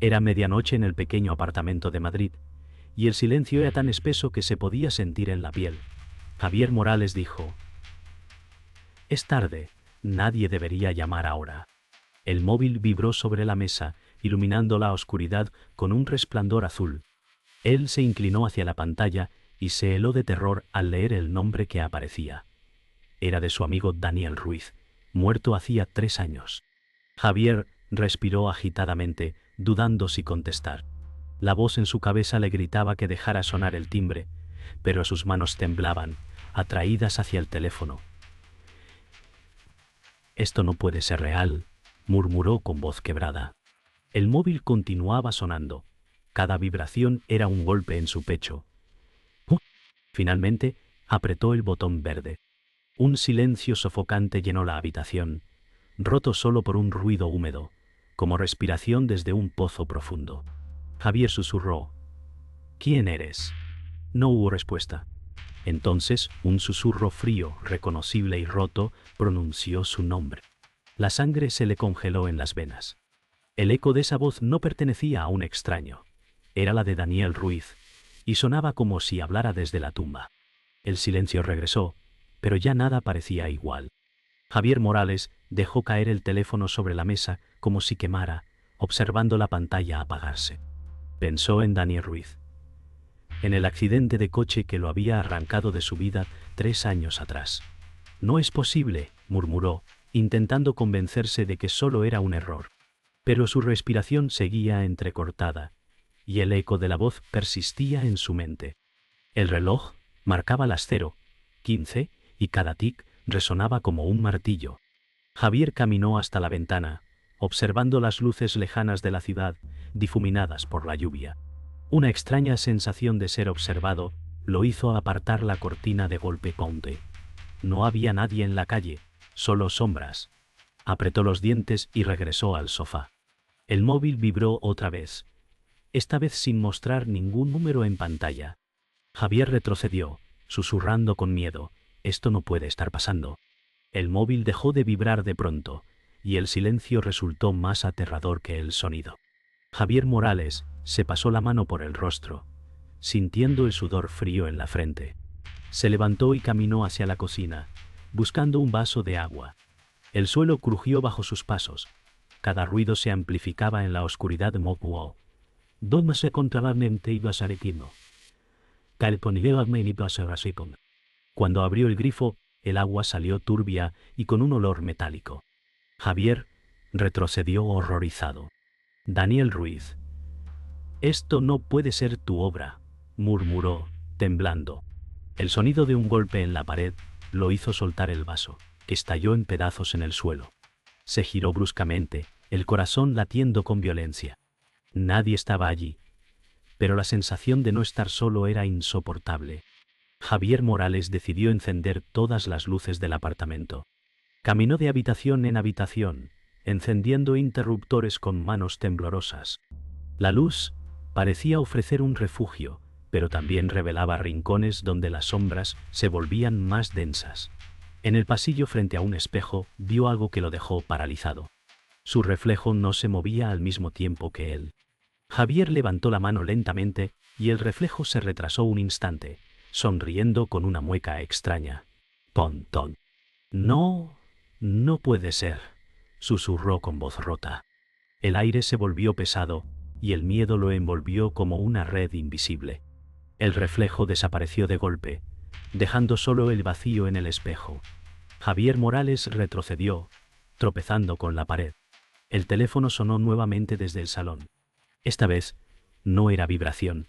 Era medianoche en el pequeño apartamento de Madrid, y el silencio era tan espeso que se podía sentir en la piel. Javier Morales dijo: «Es tarde, nadie debería llamar ahora». El móvil vibró sobre la mesa, iluminando la oscuridad con un resplandor azul. Él se inclinó hacia la pantalla y se heló de terror al leer el nombre que aparecía. Era de su amigo Daniel Ruiz, muerto hacía 3 años. Javier respiró agitadamente, dudando si contestar. La voz en su cabeza le gritaba que dejara sonar el timbre, pero sus manos temblaban, atraídas hacia el teléfono. «Esto no puede ser real», murmuró con voz quebrada. El móvil continuaba sonando. Cada vibración era un golpe en su pecho. Finalmente, apretó el botón verde. Un silencio sofocante llenó la habitación, roto solo por un ruido húmedo, como respiración desde un pozo profundo. Javier susurró: «¿Quién eres?». No hubo respuesta. Entonces, un susurro frío, reconocible y roto, pronunció su nombre. La sangre se le congeló en las venas. El eco de esa voz no pertenecía a un extraño. Era la de Daniel Ruiz, y sonaba como si hablara desde la tumba. El silencio regresó, pero ya nada parecía igual. Javier Morales dejó caer el teléfono sobre la mesa como si quemara, observando la pantalla apagarse. Pensó en Daniel Ruiz, en el accidente de coche que lo había arrancado de su vida 3 años atrás. «No es posible», murmuró, intentando convencerse de que solo era un error. Pero su respiración seguía entrecortada, y el eco de la voz persistía en su mente. El reloj marcaba las 0:15 y cada tic resonaba como un martillo. Javier caminó hasta la ventana, observando las luces lejanas de la ciudad, difuminadas por la lluvia. Una extraña sensación de ser observado lo hizo apartar la cortina de golpe. No había nadie en la calle, solo sombras. Apretó los dientes y regresó al sofá. El móvil vibró otra vez, esta vez sin mostrar ningún número en pantalla. Javier retrocedió, susurrando con miedo: «Esto no puede estar pasando». El móvil dejó de vibrar de pronto, y el silencio resultó más aterrador que el sonido. Javier Morales se pasó la mano por el rostro, sintiendo el sudor frío en la frente. Se levantó y caminó hacia la cocina, buscando un vaso de agua. El suelo crujió bajo sus pasos. Cada ruido se amplificaba en la oscuridad de Mokwo. «¿Dónde se encontraba mente iba a ser equino? Cuando abrió el grifo, el agua salió turbia y con un olor metálico. Javier retrocedió horrorizado. «Daniel Ruiz, esto no puede ser tu obra», murmuró, temblando. El sonido de un golpe en la pared lo hizo soltar el vaso, que estalló en pedazos en el suelo. Se giró bruscamente, el corazón latiendo con violencia. Nadie estaba allí, pero la sensación de no estar solo era insoportable. Javier Morales decidió encender todas las luces del apartamento. Caminó de habitación en habitación, encendiendo interruptores con manos temblorosas. La luz parecía ofrecer un refugio, pero también revelaba rincones donde las sombras se volvían más densas. En el pasillo frente a un espejo vio algo que lo dejó paralizado. Su reflejo no se movía al mismo tiempo que él. Javier levantó la mano lentamente y el reflejo se retrasó un instante, sonriendo con una mueca extraña. «Pontón. No, no puede ser», susurró con voz rota. El aire se volvió pesado y el miedo lo envolvió como una red invisible. El reflejo desapareció de golpe, dejando solo el vacío en el espejo. Javier Morales retrocedió, tropezando con la pared. El teléfono sonó nuevamente desde el salón. Esta vez no era vibración,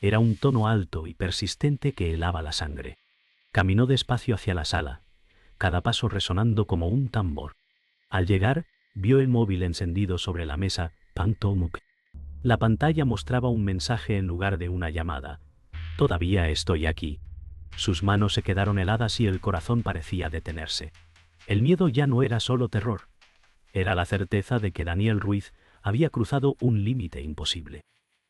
era un tono alto y persistente que helaba la sangre. Caminó despacio hacia la sala, cada paso resonando como un tambor. Al llegar, vio el móvil encendido sobre la mesa. La pantalla mostraba un mensaje en lugar de una llamada. «Todavía estoy aquí». Sus manos se quedaron heladas y el corazón parecía detenerse. El miedo ya no era solo terror, era la certeza de que Daniel Ruiz había cruzado un límite imposible.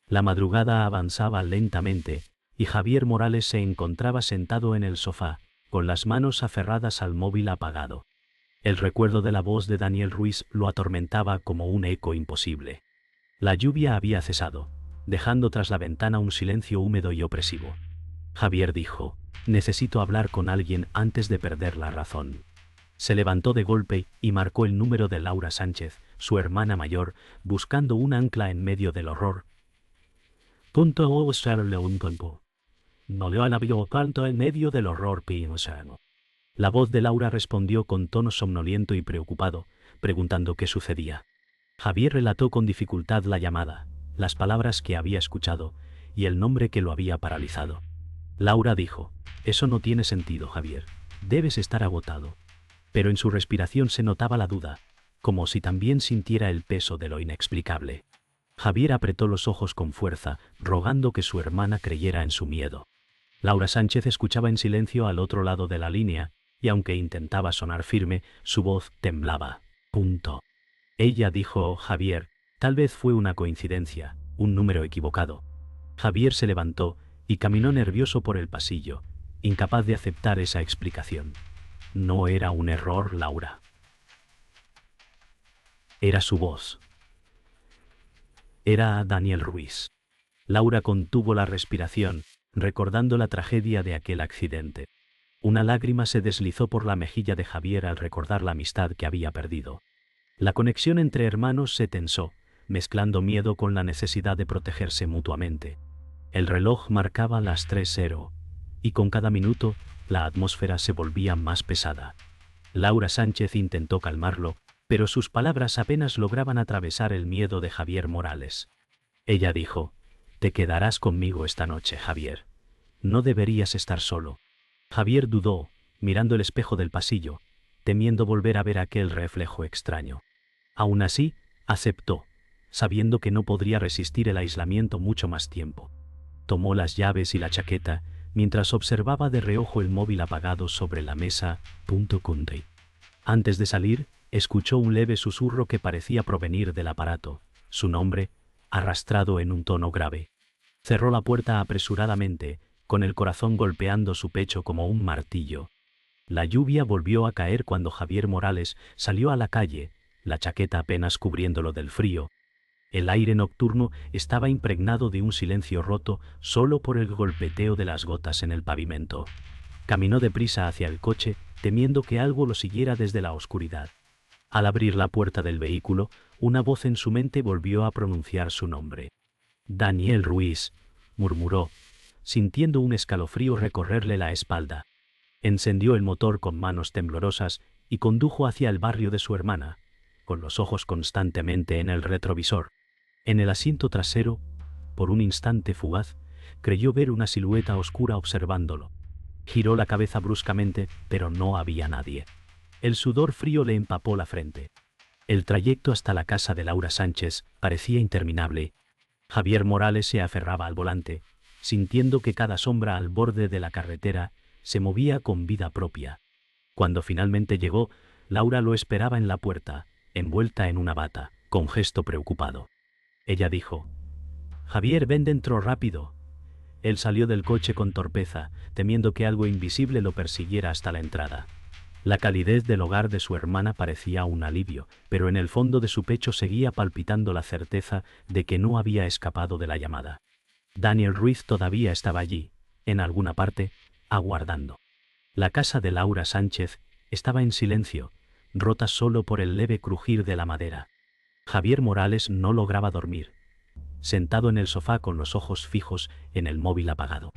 La madrugada avanzaba lentamente y Javier Morales se encontraba sentado en el sofá, con las manos aferradas al móvil apagado. El recuerdo de la voz de Daniel Ruiz lo atormentaba como un eco imposible. La lluvia había cesado, dejando tras la ventana un silencio húmedo y opresivo. Javier dijo: «Necesito hablar con alguien antes de perder la razón». Se levantó de golpe y marcó el número de Laura Sánchez, su hermana mayor, buscando un ancla en medio del horror. No le había tanto en medio del horror, piensano. La voz de Laura respondió con tono somnoliento y preocupado, preguntando qué sucedía. Javier relató con dificultad la llamada, las palabras que había escuchado y el nombre que lo había paralizado. Laura dijo: «Eso no tiene sentido, Javier. Debes estar agotado». Pero en su respiración se notaba la duda, como si también sintiera el peso de lo inexplicable. Javier apretó los ojos con fuerza, rogando que su hermana creyera en su miedo. Laura Sánchez escuchaba en silencio al otro lado de la línea, y aunque intentaba sonar firme, su voz temblaba. Ella dijo: «Javier, tal vez fue una coincidencia, un número equivocado». Javier se levantó y caminó nervioso por el pasillo, incapaz de aceptar esa explicación. No era un error, Laura. Era su voz. Era Daniel Ruiz. Laura contuvo la respiración, recordando la tragedia de aquel accidente. Una lágrima se deslizó por la mejilla de Javier al recordar la amistad que había perdido. La conexión entre hermanos se tensó, mezclando miedo con la necesidad de protegerse mutuamente. El reloj marcaba las 3:00, y con cada minuto la atmósfera se volvía más pesada. Laura Sánchez intentó calmarlo, pero sus palabras apenas lograban atravesar el miedo de Javier Morales. Ella dijo: «Te quedarás conmigo esta noche, Javier. No deberías estar solo». Javier dudó, mirando el espejo del pasillo, temiendo volver a ver aquel reflejo extraño. Aún así, aceptó, sabiendo que no podría resistir el aislamiento mucho más tiempo. Tomó las llaves y la chaqueta, mientras observaba de reojo el móvil apagado sobre la mesa. Antes de salir, escuchó un leve susurro que parecía provenir del aparato, su nombre, arrastrado en un tono grave. Cerró la puerta apresuradamente, con el corazón golpeando su pecho como un martillo. La lluvia volvió a caer cuando Javier Morales salió a la calle, la chaqueta apenas cubriéndolo del frío. El aire nocturno estaba impregnado de un silencio roto solo por el golpeteo de las gotas en el pavimento. Caminó deprisa hacia el coche, temiendo que algo lo siguiera desde la oscuridad. Al abrir la puerta del vehículo, una voz en su mente volvió a pronunciar su nombre. «Daniel Ruiz», murmuró, sintiendo un escalofrío recorrerle la espalda. Encendió el motor con manos temblorosas y condujo hacia el barrio de su hermana, con los ojos constantemente en el retrovisor. En el asiento trasero, por un instante fugaz, creyó ver una silueta oscura observándolo. Giró la cabeza bruscamente, pero no había nadie. El sudor frío le empapó la frente. El trayecto hasta la casa de Laura Sánchez parecía interminable. Javier Morales se aferraba al volante, sintiendo que cada sombra al borde de la carretera se movía con vida propia. Cuando finalmente llegó, Laura lo esperaba en la puerta, envuelta en una bata, con gesto preocupado. Ella dijo: «Javier, ven dentro rápido». Él salió del coche con torpeza, temiendo que algo invisible lo persiguiera hasta la entrada. La calidez del hogar de su hermana parecía un alivio, pero en el fondo de su pecho seguía palpitando la certeza de que no había escapado de la llamada. Daniel Ruiz todavía estaba allí, en alguna parte, aguardando. La casa de Laura Sánchez estaba en silencio, rota solo por el leve crujir de la madera. Javier Morales no lograba dormir, sentado en el sofá con los ojos fijos en el móvil apagado.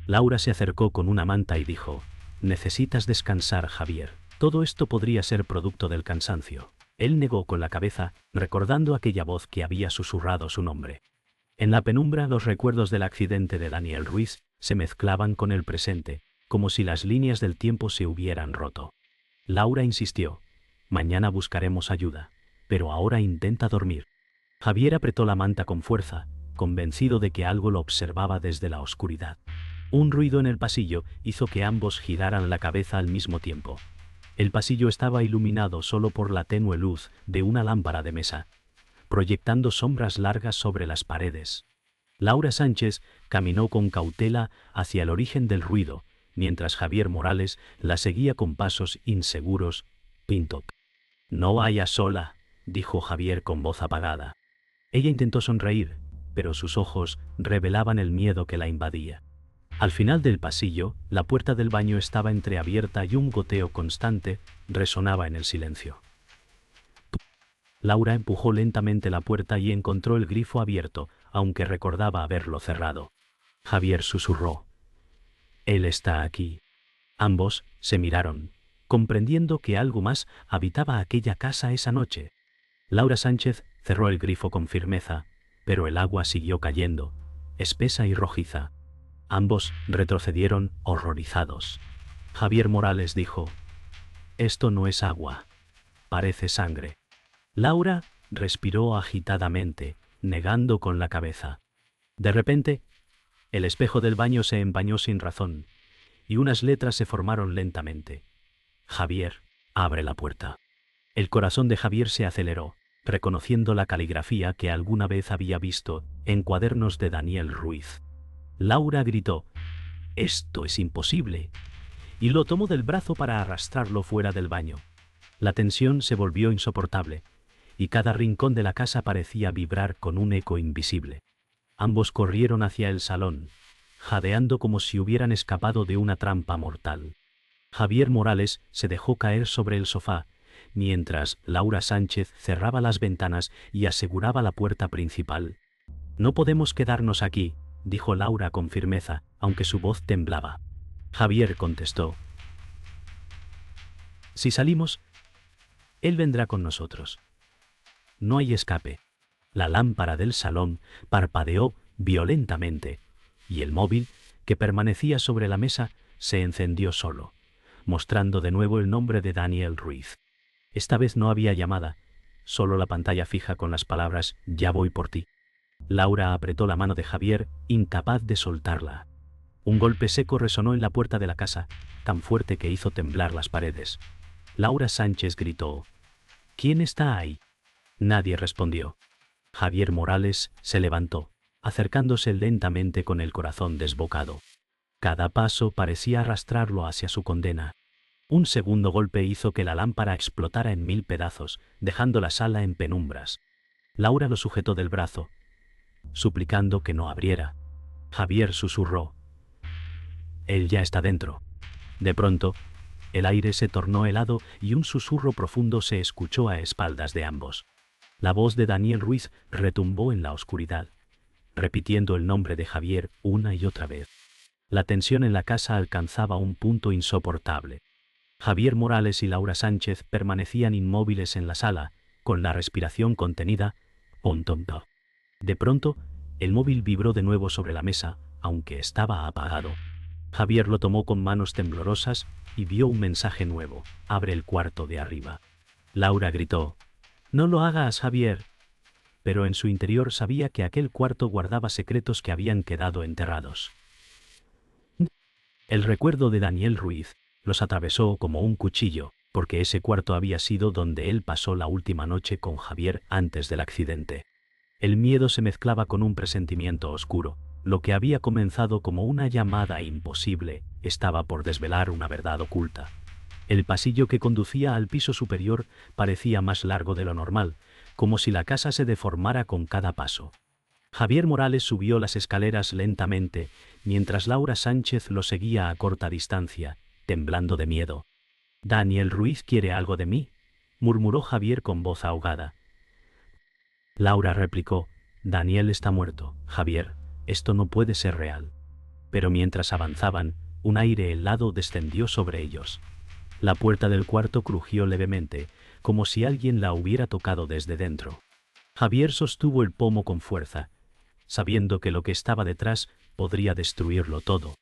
Laura se acercó con una manta y dijo: «Necesitas descansar, Javier. Todo esto podría ser producto del cansancio». Él negó con la cabeza, recordando aquella voz que había susurrado su nombre. En la penumbra, los recuerdos del accidente de Daniel Ruiz se mezclaban con el presente, como si las líneas del tiempo se hubieran roto. Laura insistió: «Mañana buscaremos ayuda, pero ahora intenta dormir». Javier apretó la manta con fuerza, convencido de que algo lo observaba desde la oscuridad. Un ruido en el pasillo hizo que ambos giraran la cabeza al mismo tiempo. El pasillo estaba iluminado solo por la tenue luz de una lámpara de mesa, proyectando sombras largas sobre las paredes. Laura Sánchez caminó con cautela hacia el origen del ruido, mientras Javier Morales la seguía con pasos inseguros. «No vayas sola», dijo Javier con voz apagada. Ella intentó sonreír, pero sus ojos revelaban el miedo que la invadía. Al final del pasillo, la puerta del baño estaba entreabierta y un goteo constante resonaba en el silencio. Laura empujó lentamente la puerta y encontró el grifo abierto, aunque recordaba haberlo cerrado. Javier susurró: «Él está aquí». Ambos se miraron, comprendiendo que algo más habitaba aquella casa esa noche. Laura Sánchez cerró el grifo con firmeza, pero el agua siguió cayendo, espesa y rojiza. Ambos retrocedieron horrorizados. Javier Morales dijo: «Esto no es agua, parece sangre». Laura respiró agitadamente, negando con la cabeza. De repente, el espejo del baño se empañó sin razón, y unas letras se formaron lentamente. «Javier, abre la puerta». El corazón de Javier se aceleró, reconociendo la caligrafía que alguna vez había visto en cuadernos de Daniel Ruiz. Laura gritó: «¡Esto es imposible!», y lo tomó del brazo para arrastrarlo fuera del baño. La tensión se volvió insoportable, y cada rincón de la casa parecía vibrar con un eco invisible. Ambos corrieron hacia el salón, jadeando como si hubieran escapado de una trampa mortal. Javier Morales se dejó caer sobre el sofá, mientras Laura Sánchez cerraba las ventanas y aseguraba la puerta principal. «No podemos quedarnos aquí», dijo Laura con firmeza, aunque su voz temblaba. Javier contestó: «Si salimos, él vendrá con nosotros. No hay escape». La lámpara del salón parpadeó violentamente, y el móvil, que permanecía sobre la mesa, se encendió solo, mostrando de nuevo el nombre de Daniel Ruiz. Esta vez no había llamada, solo la pantalla fija con las palabras «Ya voy por ti». Laura apretó la mano de Javier, incapaz de soltarla. Un golpe seco resonó en la puerta de la casa, tan fuerte que hizo temblar las paredes. Laura Sánchez gritó: «¿Quién está ahí?». Nadie respondió. Javier Morales se levantó, acercándose lentamente con el corazón desbocado. Cada paso parecía arrastrarlo hacia su condena. Un segundo golpe hizo que la lámpara explotara en 1000 pedazos, dejando la sala en penumbras. Laura lo sujetó del brazo, suplicando que no abriera. Javier susurró: «Él ya está dentro». De pronto, el aire se tornó helado y un susurro profundo se escuchó a espaldas de ambos. La voz de Daniel Ruiz retumbó en la oscuridad, repitiendo el nombre de Javier una y otra vez. La tensión en la casa alcanzaba un punto insoportable. Javier Morales y Laura Sánchez permanecían inmóviles en la sala, con la respiración contenida. De pronto, el móvil vibró de nuevo sobre la mesa, aunque estaba apagado. Javier lo tomó con manos temblorosas y vio un mensaje nuevo: «Abre el cuarto de arriba». Laura gritó: «No lo hagas, Javier». Pero en su interior sabía que aquel cuarto guardaba secretos que habían quedado enterrados. El recuerdo de Daniel Ruiz los atravesó como un cuchillo, porque ese cuarto había sido donde él pasó la última noche con Javier antes del accidente. El miedo se mezclaba con un presentimiento oscuro. Lo que había comenzado como una llamada imposible estaba por desvelar una verdad oculta. El pasillo que conducía al piso superior parecía más largo de lo normal, como si la casa se deformara con cada paso. Javier Morales subió las escaleras lentamente, mientras Laura Sánchez lo seguía a corta distancia, temblando de miedo. «Daniel Ruiz quiere algo de mí», murmuró Javier con voz ahogada. Laura replicó: «Daniel está muerto, Javier, esto no puede ser real». Pero mientras avanzaban, un aire helado descendió sobre ellos. La puerta del cuarto crujió levemente, como si alguien la hubiera tocado desde dentro. Javier sostuvo el pomo con fuerza, sabiendo que lo que estaba detrás podría destruirlo todo.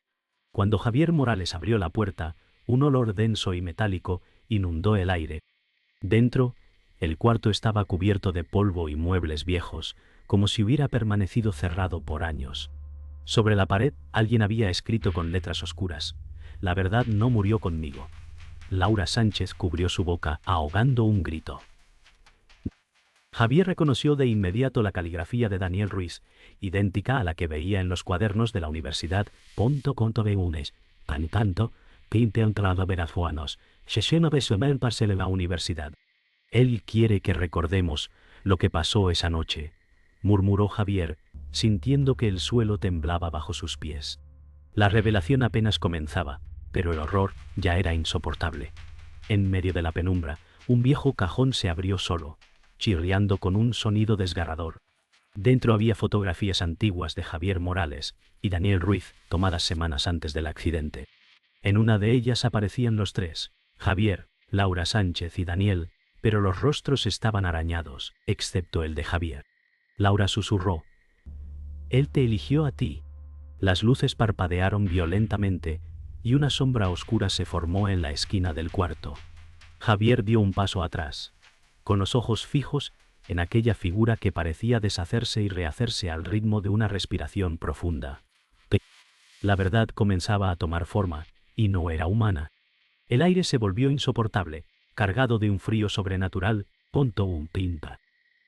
Cuando Javier Morales abrió la puerta, un olor denso y metálico inundó el aire. Dentro, el cuarto estaba cubierto de polvo y muebles viejos, como si hubiera permanecido cerrado por años. Sobre la pared, alguien había escrito con letras oscuras: «La verdad no murió conmigo». Laura Sánchez cubrió su boca, ahogando un grito. Javier reconoció de inmediato la caligrafía de Daniel Ruiz, idéntica a la que veía en los cuadernos de la universidad. Tanto, que entrado verazuanos, la universidad. Él quiere que recordemos lo que pasó esa noche, murmuró Javier, sintiendo que el suelo temblaba bajo sus pies. La revelación apenas comenzaba, pero el horror ya era insoportable. En medio de la penumbra, un viejo cajón se abrió solo, chirriando con un sonido desgarrador. Dentro había fotografías antiguas de Javier Morales y Daniel Ruiz, tomadas semanas antes del accidente. En una de ellas aparecían los tres, Javier, Laura Sánchez y Daniel, pero los rostros estaban arañados, excepto el de Javier. Laura susurró: «Él te eligió a ti». Las luces parpadearon violentamente y una sombra oscura se formó en la esquina del cuarto. Javier dio un paso atrás, con los ojos fijos en aquella figura que parecía deshacerse y rehacerse al ritmo de una respiración profunda. La verdad comenzaba a tomar forma, y no era humana. El aire se volvió insoportable, cargado de un frío sobrenatural, contó un pimpa.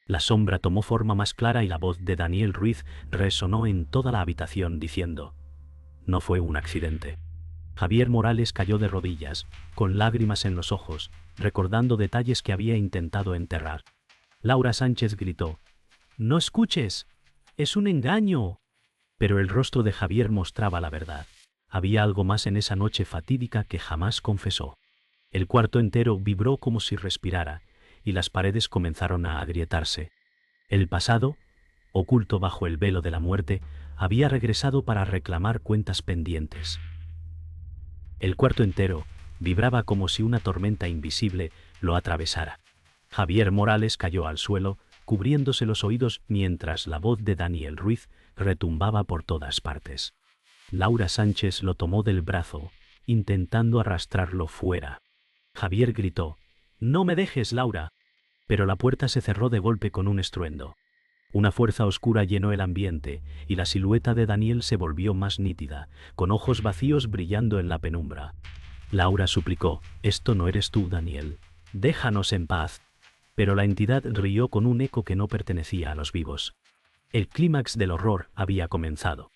La sombra tomó forma más clara y la voz de Daniel Ruiz resonó en toda la habitación diciendo: «No fue un accidente». Javier Morales cayó de rodillas, con lágrimas en los ojos, recordando detalles que había intentado enterrar. Laura Sánchez gritó: «¡No escuches! ¡Es un engaño!». Pero el rostro de Javier mostraba la verdad. Había algo más en esa noche fatídica que jamás confesó. El cuarto entero vibró como si respirara, y las paredes comenzaron a agrietarse. El pasado, oculto bajo el velo de la muerte, había regresado para reclamar cuentas pendientes. El cuarto entero vibraba como si una tormenta invisible lo atravesara. Javier Morales cayó al suelo, cubriéndose los oídos mientras la voz de Daniel Ruiz retumbaba por todas partes. Laura Sánchez lo tomó del brazo, intentando arrastrarlo fuera. Javier gritó: «¡No me dejes, Laura!». Pero la puerta se cerró de golpe con un estruendo. Una fuerza oscura llenó el ambiente, y la silueta de Daniel se volvió más nítida, con ojos vacíos brillando en la penumbra. Laura suplicó: «Esto no eres tú, Daniel. Déjanos en paz». Pero la entidad rió con un eco que no pertenecía a los vivos. El clímax del horror había comenzado.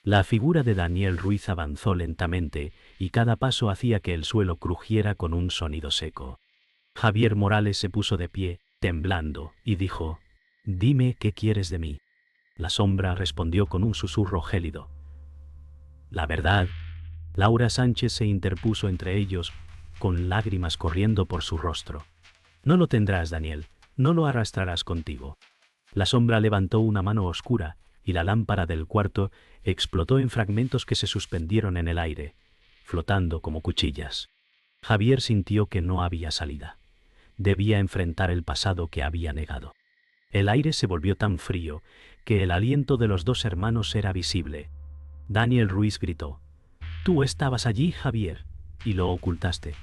La figura de Daniel Ruiz avanzó lentamente, y cada paso hacía que el suelo crujiera con un sonido seco. Javier Morales se puso de pie, temblando, y dijo: «Dime qué quieres de mí». La sombra respondió con un susurro gélido: «La verdad». Laura Sánchez se interpuso entre ellos, con lágrimas corriendo por su rostro. «No lo tendrás, Daniel, no lo arrastrarás contigo». La sombra levantó una mano oscura, y la lámpara del cuarto explotó en fragmentos que se suspendieron en el aire, flotando como cuchillas. Javier sintió que no había salida. Debía enfrentar el pasado que había negado. El aire se volvió tan frío que el aliento de los dos hermanos era visible. Daniel Ruiz gritó: «Tú estabas allí, Javier, y lo ocultaste».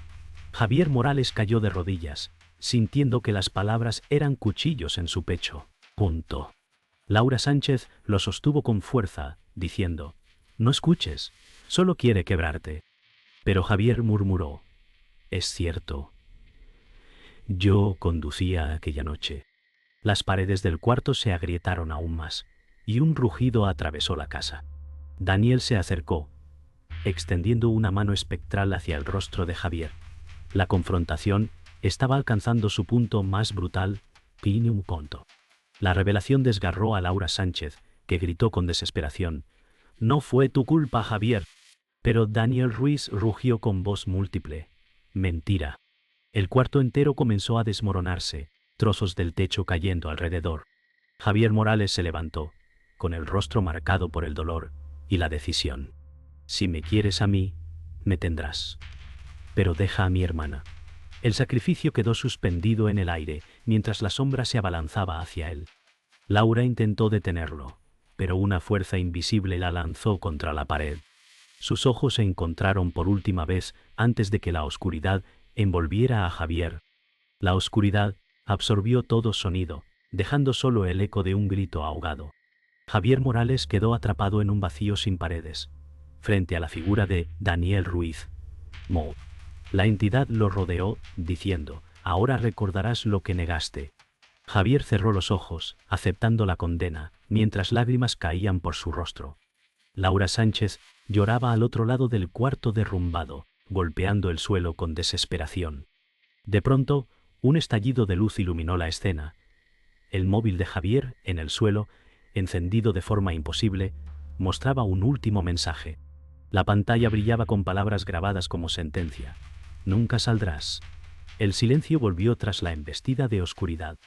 Javier Morales cayó de rodillas, sintiendo que las palabras eran cuchillos en su pecho. Punto. Laura Sánchez lo sostuvo con fuerza, diciendo: «No escuches, solo quiere quebrarte». Pero Javier murmuró: «Es cierto. Yo conducía aquella noche». Las paredes del cuarto se agrietaron aún más, y un rugido atravesó la casa. Daniel se acercó, extendiendo una mano espectral hacia el rostro de Javier. La confrontación estaba alcanzando su punto más brutal, fin un punto. La revelación desgarró a Laura Sánchez, que gritó con desesperación: «No fue tu culpa, Javier». Pero Daniel Ruiz rugió con voz múltiple: «Mentira». El cuarto entero comenzó a desmoronarse, trozos del techo cayendo alrededor. Javier Morales se levantó, con el rostro marcado por el dolor y la decisión. «Si me quieres a mí, me tendrás. Pero deja a mi hermana». El sacrificio quedó suspendido en el aire mientras la sombra se abalanzaba hacia él. Laura intentó detenerlo, pero una fuerza invisible la lanzó contra la pared. Sus ojos se encontraron por última vez antes de que la oscuridad envolviera a Javier. La oscuridad absorbió todo sonido, dejando solo el eco de un grito ahogado. Javier Morales quedó atrapado en un vacío sin paredes, frente a la figura de Daniel Ruiz. Mo. La entidad lo rodeó, diciendo: «Ahora recordarás lo que negaste». Javier cerró los ojos, aceptando la condena, mientras lágrimas caían por su rostro. Laura Sánchez lloraba al otro lado del cuarto derrumbado, golpeando el suelo con desesperación. De pronto, un estallido de luz iluminó la escena. El móvil de Javier, en el suelo, encendido de forma imposible, mostraba un último mensaje. La pantalla brillaba con palabras grabadas como sentencia. Nunca saldrás. El silencio volvió tras la embestida de oscuridad.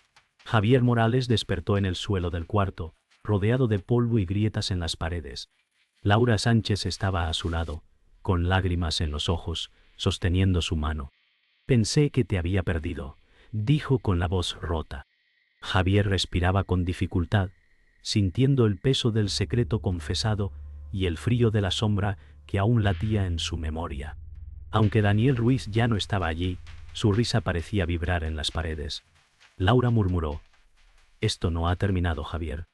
Javier Morales despertó en el suelo del cuarto, rodeado de polvo y grietas en las paredes. Laura Sánchez estaba a su lado, con lágrimas en los ojos, sosteniendo su mano. Pensé que te había perdido, dijo con la voz rota. Javier respiraba con dificultad, sintiendo el peso del secreto confesado y el frío de la sombra que aún latía en su memoria. Aunque Daniel Ruiz ya no estaba allí, su risa parecía vibrar en las paredes. Laura murmuró: «Esto no ha terminado, Javier».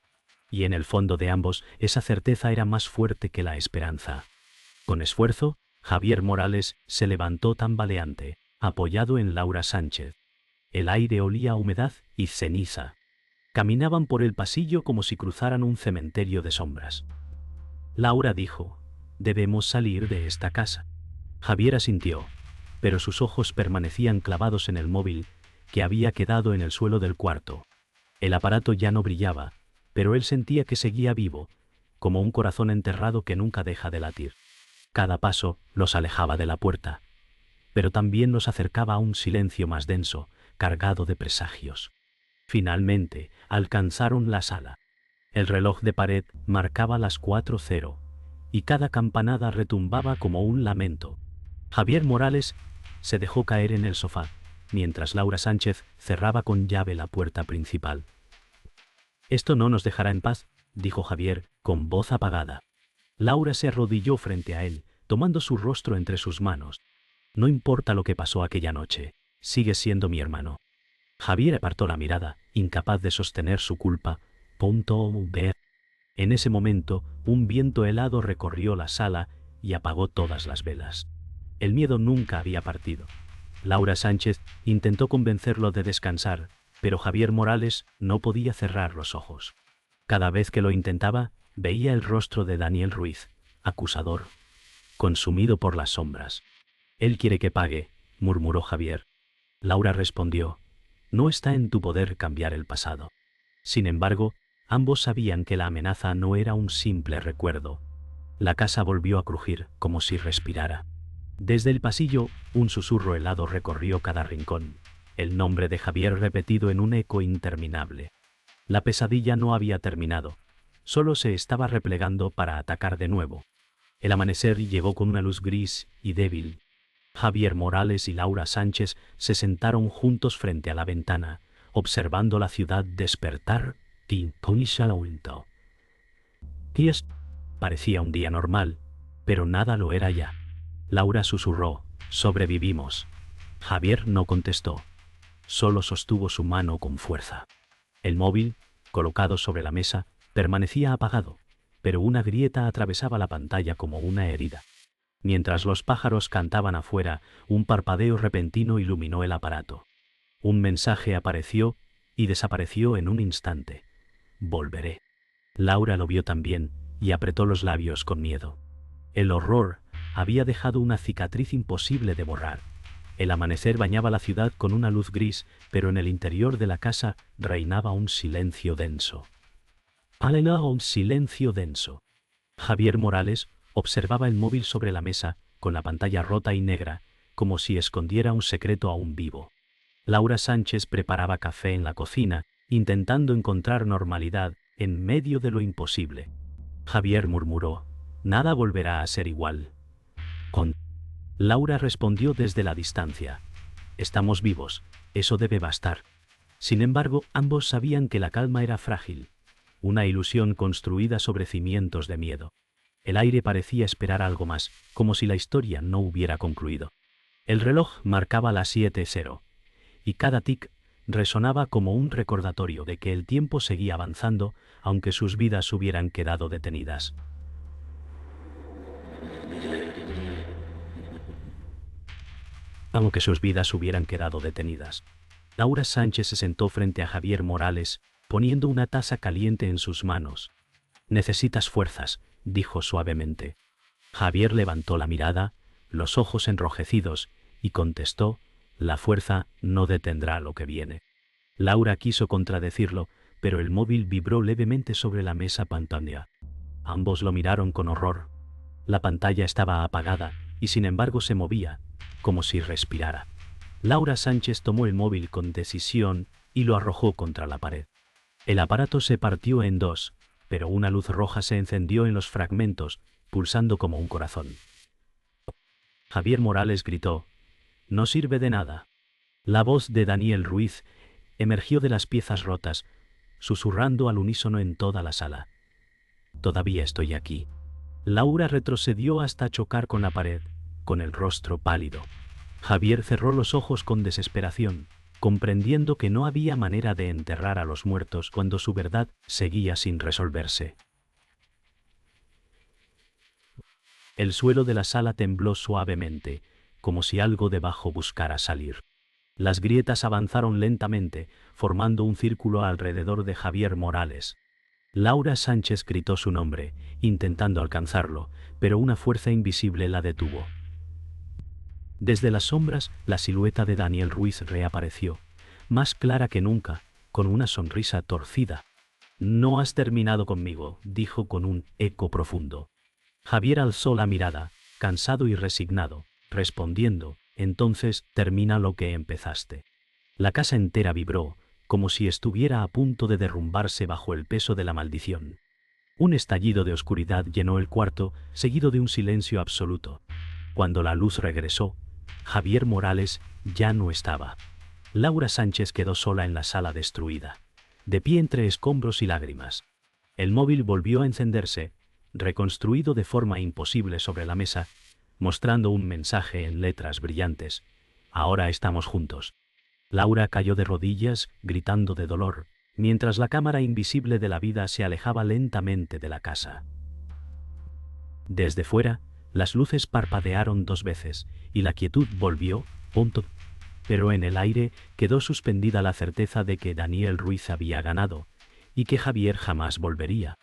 Y en el fondo de ambos esa certeza era más fuerte que la esperanza. Con esfuerzo, Javier Morales se levantó tambaleante, apoyado en Laura Sánchez. El aire olía a humedad y ceniza. Caminaban por el pasillo como si cruzaran un cementerio de sombras. Laura dijo: «Debemos salir de esta casa». Javier asintió, pero sus ojos permanecían clavados en el móvil que había quedado en el suelo del cuarto. El aparato ya no brillaba, pero él sentía que seguía vivo, como un corazón enterrado que nunca deja de latir. Cada paso los alejaba de la puerta, pero también los acercaba a un silencio más denso, cargado de presagios. Finalmente, alcanzaron la sala. El reloj de pared marcaba las 4:00, y cada campanada retumbaba como un lamento. Javier Morales se dejó caer en el sofá, mientras Laura Sánchez cerraba con llave la puerta principal. «Esto no nos dejará en paz», dijo Javier, con voz apagada. Laura se arrodilló frente a él, tomando su rostro entre sus manos. «No importa lo que pasó aquella noche, sigues siendo mi hermano». Javier apartó la mirada, incapaz de sostener su culpa. En ese momento, un viento helado recorrió la sala y apagó todas las velas. El miedo nunca había partido. Laura Sánchez intentó convencerlo de descansar, pero Javier Morales no podía cerrar los ojos. Cada vez que lo intentaba, veía el rostro de Daniel Ruiz, acusador, consumido por las sombras. «Él quiere que pague», murmuró Javier. Laura respondió: «No está en tu poder cambiar el pasado». Sin embargo, ambos sabían que la amenaza no era un simple recuerdo. La casa volvió a crujir, como si respirara. Desde el pasillo, un susurro helado recorrió cada rincón, el nombre de Javier repetido en un eco interminable. La pesadilla no había terminado, solo se estaba replegando para atacar de nuevo. El amanecer llegó con una luz gris y débil. Javier Morales y Laura Sánchez se sentaron juntos frente a la ventana, observando la ciudad despertar. Parecía un día normal, pero nada lo era ya. Laura susurró: «Sobrevivimos». Javier no contestó, solo sostuvo su mano con fuerza. El móvil, colocado sobre la mesa, permanecía apagado, pero una grieta atravesaba la pantalla como una herida. Mientras los pájaros cantaban afuera, un parpadeo repentino iluminó el aparato. Un mensaje apareció y desapareció en un instante: «Volveré». Laura lo vio también y apretó los labios con miedo. El horror había dejado una cicatriz imposible de borrar. El amanecer bañaba la ciudad con una luz gris, pero en el interior de la casa reinaba un silencio denso. Un silencio denso. Javier Morales observaba el móvil sobre la mesa, con la pantalla rota y negra, como si escondiera un secreto aún vivo. Laura Sánchez preparaba café en la cocina, intentando encontrar normalidad en medio de lo imposible. Javier murmuró: «Nada volverá a ser igual». Laura respondió desde la distancia: «Estamos vivos, eso debe bastar». Sin embargo, ambos sabían que la calma era frágil, una ilusión construida sobre cimientos de miedo. El aire parecía esperar algo más, como si la historia no hubiera concluido. El reloj marcaba las 7:00, y cada tic resonaba como un recordatorio de que el tiempo seguía avanzando, aunque sus vidas hubieran quedado detenidas. Laura Sánchez se sentó frente a Javier Morales, poniendo una taza caliente en sus manos. «Necesitas fuerzas», dijo suavemente. Javier levantó la mirada, los ojos enrojecidos, y contestó: «La fuerza no detendrá lo que viene». Laura quiso contradecirlo, pero el móvil vibró levemente sobre la mesa pantalla. Ambos lo miraron con horror. La pantalla estaba apagada y sin embargo se movía, como si respirara. Laura Sánchez tomó el móvil con decisión y lo arrojó contra la pared. El aparato se partió en dos, pero una luz roja se encendió en los fragmentos, pulsando como un corazón. Javier Morales gritó: «No sirve de nada». La voz de Daniel Ruiz emergió de las piezas rotas, susurrando al unísono en toda la sala: «Todavía estoy aquí». Laura retrocedió hasta chocar con la pared, con el rostro pálido. Javier cerró los ojos con desesperación, comprendiendo que no había manera de enterrar a los muertos cuando su verdad seguía sin resolverse. El suelo de la sala tembló suavemente, como si algo debajo buscara salir. Las grietas avanzaron lentamente, formando un círculo alrededor de Javier Morales. Laura Sánchez gritó su nombre, intentando alcanzarlo, pero una fuerza invisible la detuvo. Desde las sombras, la silueta de Daniel Ruiz reapareció, más clara que nunca, con una sonrisa torcida. «No has terminado conmigo», dijo con un eco profundo. Javier alzó la mirada, cansado y resignado, respondiendo: «Entonces termina lo que empezaste». La casa entera vibró, como si estuviera a punto de derrumbarse bajo el peso de la maldición. Un estallido de oscuridad llenó el cuarto, seguido de un silencio absoluto. Cuando la luz regresó, Javier Morales ya no estaba. Laura Sánchez quedó sola en la sala destruida, de pie entre escombros y lágrimas. El móvil volvió a encenderse, reconstruido de forma imposible sobre la mesa, mostrando un mensaje en letras brillantes: «Ahora estamos juntos». Laura cayó de rodillas, gritando de dolor, mientras la cámara invisible de la vida se alejaba lentamente de la casa. Desde fuera, las luces parpadearon 2 veces, y la quietud volvió, pero en el aire quedó suspendida la certeza de que Daniel Ruiz había ganado, y que Javier jamás volvería.